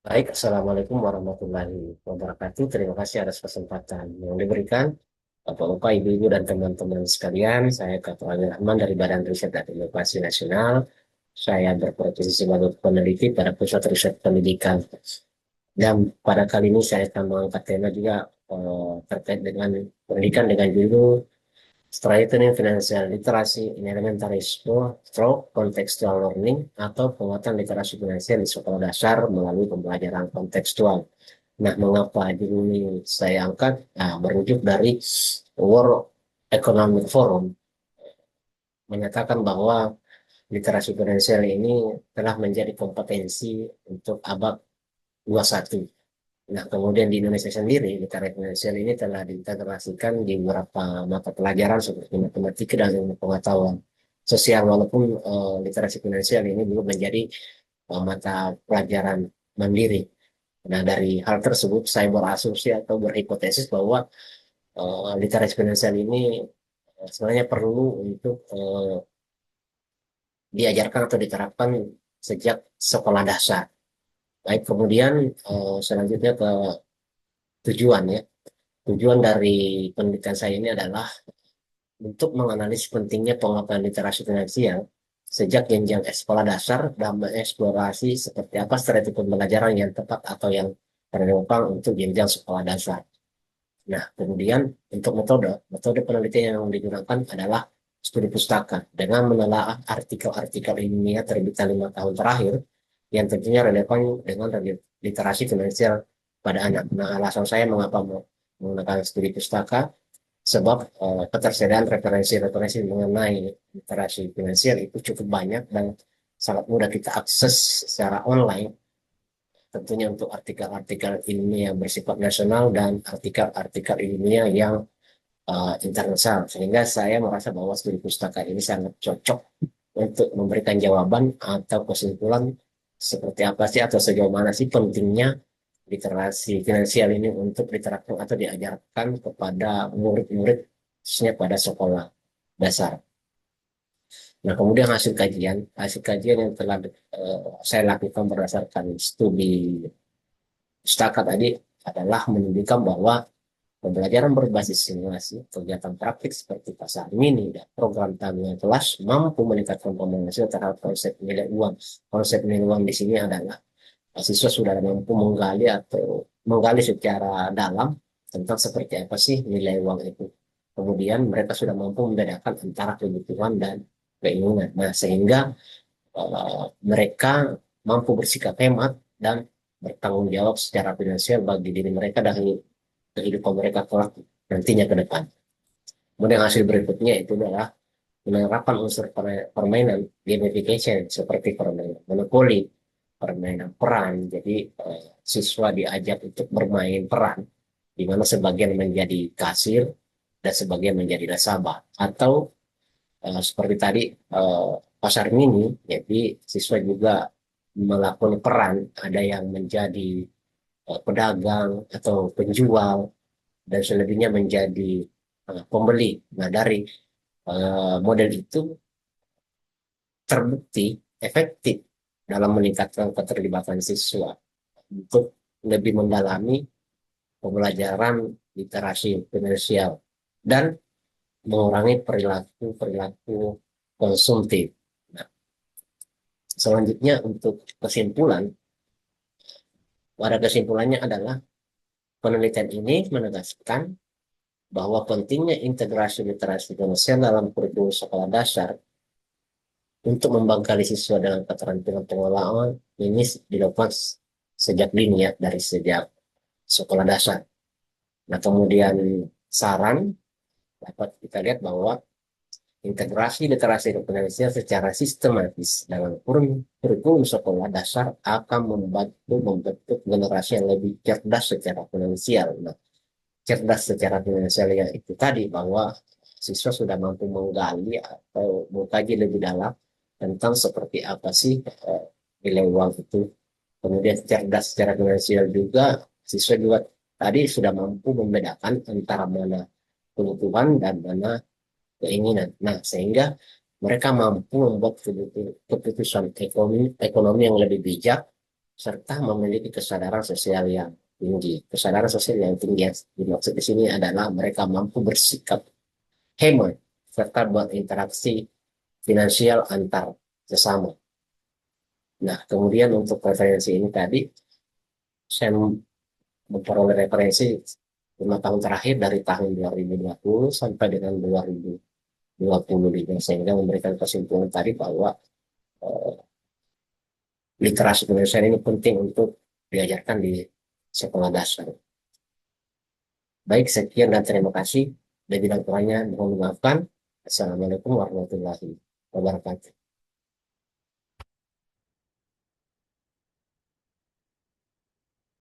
Baik, Assalamualaikum warahmatullahi wabarakatuh. Terima kasih atas kesempatan yang diberikan. Bapak-bapak, ibu-ibu, dan teman-teman sekalian, saya Ketua Rahman dari Badan Riset dan Inovasi Nasional. Saya berprofesi sebagai peneliti pada Pusat Riset Pendidikan. Dan pada kali ini saya akan mengangkat tema juga terkait dengan pendidikan dengan judul Strengthening Financial Literacy in Elementary School through Contextual Learning atau penguatan literasi finansial di sekolah dasar melalui pembelajaran kontekstual. Nah, mengapa judul ini saya angkat? Nah, merujuk dari World Economic Forum menyatakan bahwa literasi finansial ini telah menjadi kompetensi untuk abad 21. Nah, kemudian di Indonesia sendiri, literasi finansial ini telah diintegrasikan di beberapa mata pelajaran seperti matematika dan ilmu pengetahuan sosial, walaupun literasi finansial ini belum menjadi mata pelajaran mandiri. Nah, dari hal tersebut saya berasumsi atau berhipotesis bahwa literasi finansial ini sebenarnya perlu untuk diajarkan atau diterapkan sejak sekolah dasar. Baik, kemudian selanjutnya ke tujuan ya. Tujuan dari penelitian saya ini adalah untuk menganalisis pentingnya penguatan literasi finansial sejak jenjang sekolah dasar dan mengeksplorasi seperti apa strategi pembelajaran yang tepat atau yang relevan untuk jenjang sekolah dasar. Nah, kemudian untuk metode penelitian yang digunakan adalah studi pustaka dengan menelaah artikel-artikel ilmiah terbitan 5 tahun terakhir yang tentunya relevan dengan literasi finansial pada anak. Nah, alasan saya mengapa menggunakan studi pustaka, sebab ketersediaan referensi-referensi mengenai literasi finansial itu cukup banyak dan sangat mudah kita akses secara online, tentunya untuk artikel-artikel ilmiah yang bersifat nasional dan artikel-artikel ilmiah yang internasional. Sehingga saya merasa bahwa studi pustaka ini sangat cocok untuk memberikan jawaban atau kesimpulan seperti apa sih atau sejauh mana sih pentingnya literasi finansial ini untuk diterapkan atau diajarkan kepada murid-murid khususnya pada sekolah dasar. Nah, kemudian hasil kajian yang telah saya lakukan berdasarkan studi pustaka tadi adalah menunjukkan bahwa pembelajaran berbasis simulasi, kegiatan praktik seperti pasar mini, dan program tanggungan kelas mampu meningkatkan pemahaman terhadap konsep nilai uang. Konsep nilai uang di sini adalah siswa sudah mampu menggali atau menggali secara dalam tentang seperti apa sih nilai uang itu. Kemudian mereka sudah mampu membedakan antara kebutuhan dan keinginan. Nah, sehingga mereka mampu bersikap hemat dan bertanggung jawab secara finansial bagi diri mereka dan kehidupan mereka kelak nantinya ke depan. Kemudian hasil berikutnya itu adalah penerapan unsur permainan gamification seperti permainan monopoli, permainan peran. Jadi siswa diajak untuk bermain peran, di mana sebagian menjadi kasir dan sebagian menjadi nasabah. Atau seperti tadi pasar mini, jadi siswa juga melakukan peran, ada yang menjadi pedagang atau penjual dan selebihnya menjadi pembeli. Nah, dari model itu terbukti efektif dalam meningkatkan keterlibatan siswa untuk lebih mendalami pembelajaran literasi finansial dan mengurangi perilaku-perilaku konsumtif. Nah, selanjutnya untuk kesimpulan, pada kesimpulannya adalah penelitian ini menegaskan bahwa pentingnya integrasi literasi finansial dalam kurikulum sekolah dasar untuk membekali siswa dengan keterampilan pengelolaan ini dilakukan sejak dini ya, dari sejak sekolah dasar. Nah, kemudian saran dapat kita lihat bahwa integrasi literasi finansial secara sistematis dalam kurikulum sekolah dasar akan membantu membentuk generasi yang lebih cerdas secara finansial. Nah, cerdas secara finansial yang itu tadi bahwa siswa sudah mampu menggali atau mengkaji lebih dalam tentang seperti apa sih nilai uang itu. Kemudian cerdas secara finansial juga, siswa juga tadi sudah mampu membedakan antara mana kebutuhan dan mana keinginan. Nah, sehingga mereka mampu membuat keputusan ekonomi yang lebih bijak serta memiliki kesadaran sosial yang tinggi. Kesadaran sosial yang tinggi yang dimaksud di sini adalah mereka mampu bersikap hemat serta berinteraksi finansial antar sesama. Nah, kemudian untuk referensi ini tadi, saya memperoleh referensi 5 tahun terakhir dari tahun 2020 sampai dengan 2025, sehingga memberikan kesimpulan tadi bahwa eh, literasi penulisan ini penting untuk diajarkan di sekolah dasar. Baik, sekian dan terima kasih. Lebih dan kurangnya mohon dimaafkan. Assalamualaikum warahmatullahi wabarakatuh.